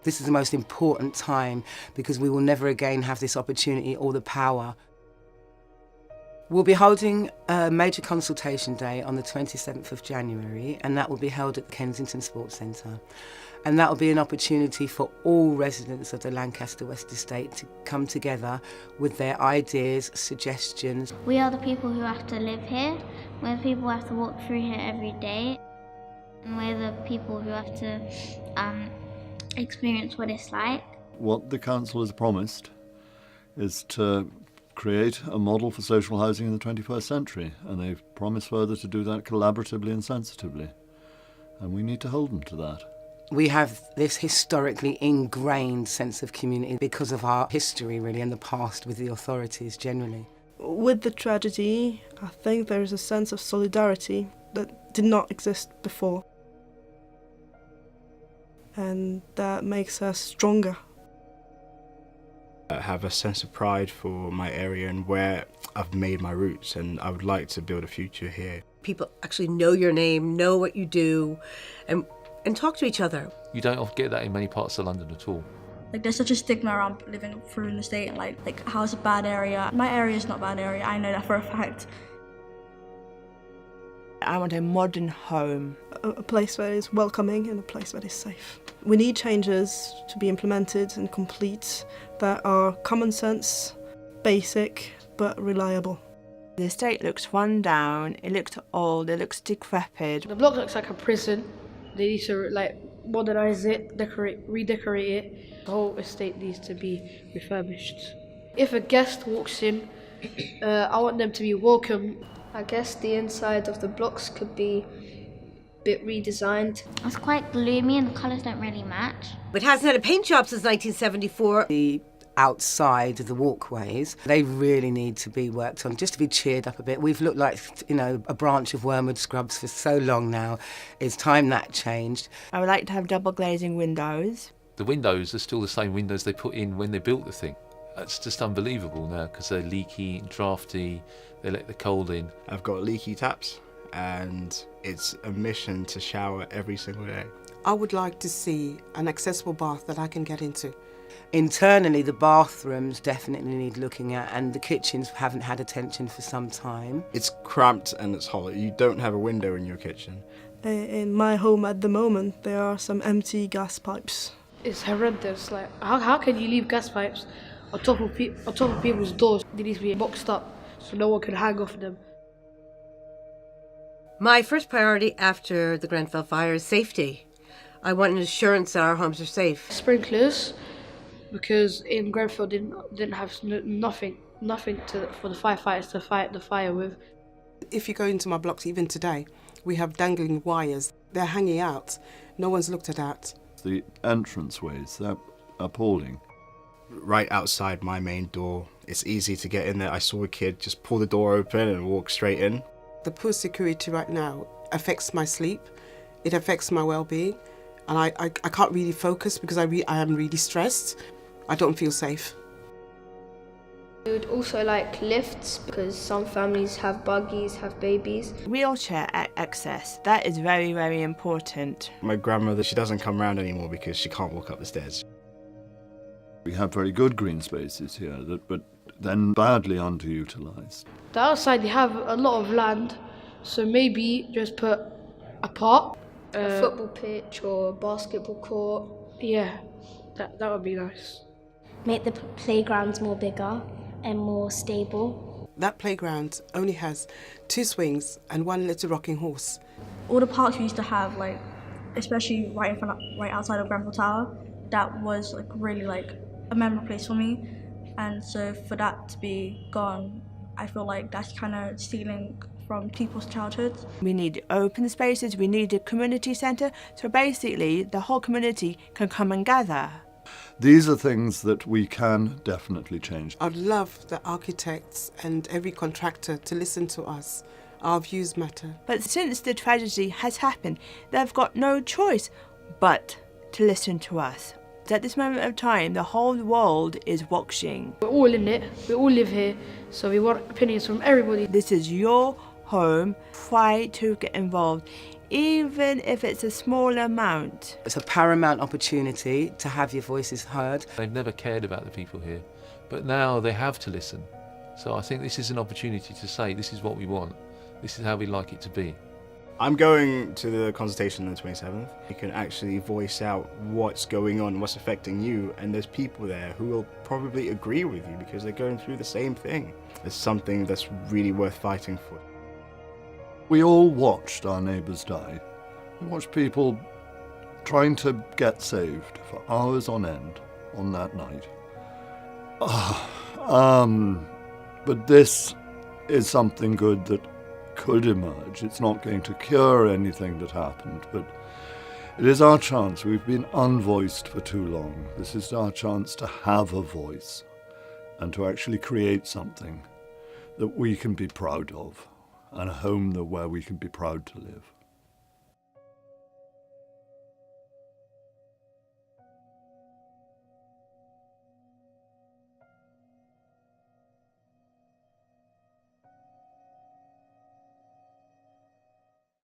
This is the most important time because we will never again have this opportunity or the power. We'll be holding a major consultation day on the 27th of January, and that will be held at the Kensington Sports Centre. And that will be an opportunity for all residents of the Lancaster West Estate to come together with their ideas, suggestions. We are the people who have to live here. We're the people who have to walk through here every day. And we're the people who have to experience what it's like. What the council has promised is to create a model for social housing in the 21st century, and they've promised further to do that collaboratively and sensitively. And we need to hold them to that. We have this historically ingrained sense of community because of our history, really, and the past with the authorities generally. With the tragedy, I think there is a sense of solidarity that did not exist before. And that makes us stronger. I have a sense of pride for my area and where I've made my roots, and I would like to build a future here. People actually know your name, know what you do, and talk to each other. You don't often get that in many parts of London at all. Like, there's such a stigma around living through an estate, and like how's a bad area? My area is not a bad area, I know that for a fact. I want a modern home. A place where is welcoming and a place where is safe. We need changes to be implemented and complete that are common sense, basic, but reliable. The estate looks run down, it looks old, it looks decrepit. The block looks like a prison. They need to modernise it, redecorate it. The whole estate needs to be refurbished. If a guest walks in, I want them to be welcome. I guess the inside of the blocks could be a bit redesigned. It's quite gloomy and the colours don't really match. It hasn't had a paint job since 1974. The outside, the walkways, they really need to be worked on, just to be cheered up a bit. We've looked like, a branch of wormwood scrubs for so long now. It's time that changed. I would like to have double glazing windows. The windows are still the same windows they put in when they built the thing. It's just unbelievable now because they're leaky, drafty, they let the cold in. I've got leaky taps, and it's a mission to shower every single day. I would like to see an accessible bath that I can get into. Internally, the bathrooms definitely need looking at, and the kitchens haven't had attention for some time. It's cramped and it's hot. You don't have a window in your kitchen. In my home at the moment, there are some empty gas pipes. It's horrendous. Like, how can you leave gas pipes on top of people's doors? They need to be boxed up so no one can hang off them. My first priority after the Grenfell fire is safety. I want an assurance that our homes are safe. Sprinklers, because in Grenfell didn't have nothing for the firefighters to fight the fire with. If you go into my blocks even today, we have dangling wires. They're hanging out. No one's looked at that. The entranceways, they're appalling. Right outside my main door, it's easy to get in there. I saw a kid just pull the door open and walk straight in. The poor security right now affects my sleep. It affects my well-being. And I can't really focus because I am really stressed. I don't feel safe. We would also like lifts because some families have buggies, have babies. Wheelchair access, that is very, very important. My grandmother, she doesn't come round anymore because she can't walk up the stairs. We have very good green spaces here, but then badly underutilised. The outside, they have a lot of land, so maybe just put a park. A football pitch or a basketball court. Yeah, that would be nice. Make the playgrounds more bigger and more stable. That playground only has 2 swings and 1 little rocking horse. All the parks we used to have, especially right outside of Grenfell Tower, that was really a memorable place for me. And so for that to be gone, I feel like that's kind of stealing from people's childhoods. We need open spaces, we need a community centre, so basically the whole community can come and gather. These are things that we can definitely change. I'd love the architects and every contractor to listen to us. Our views matter. But since the tragedy has happened, they've got no choice but to listen to us. At this moment of time, the whole world is watching. We're all in it, we all live here, so we want opinions from everybody. This is your home. Try to get involved even if it's a small amount. It's a paramount opportunity to have your voices heard. They've never cared about the people here, but now they have to listen. So I think this is an opportunity to say, this is what we want, this is how we like it to be. I'm going to the consultation on the 27th. You can actually voice out what's going on, what's affecting you, and there's people there who will probably agree with you because they're going through the same thing. It's something that's really worth fighting for. We all watched our neighbours die. We watched people trying to get saved for hours on end on that night. But this is something good that could emerge. It's not going to cure anything that happened, but it is our chance. We've been unvoiced for too long. This is our chance to have a voice and to actually create something that we can be proud of, and a home where we can be proud to live.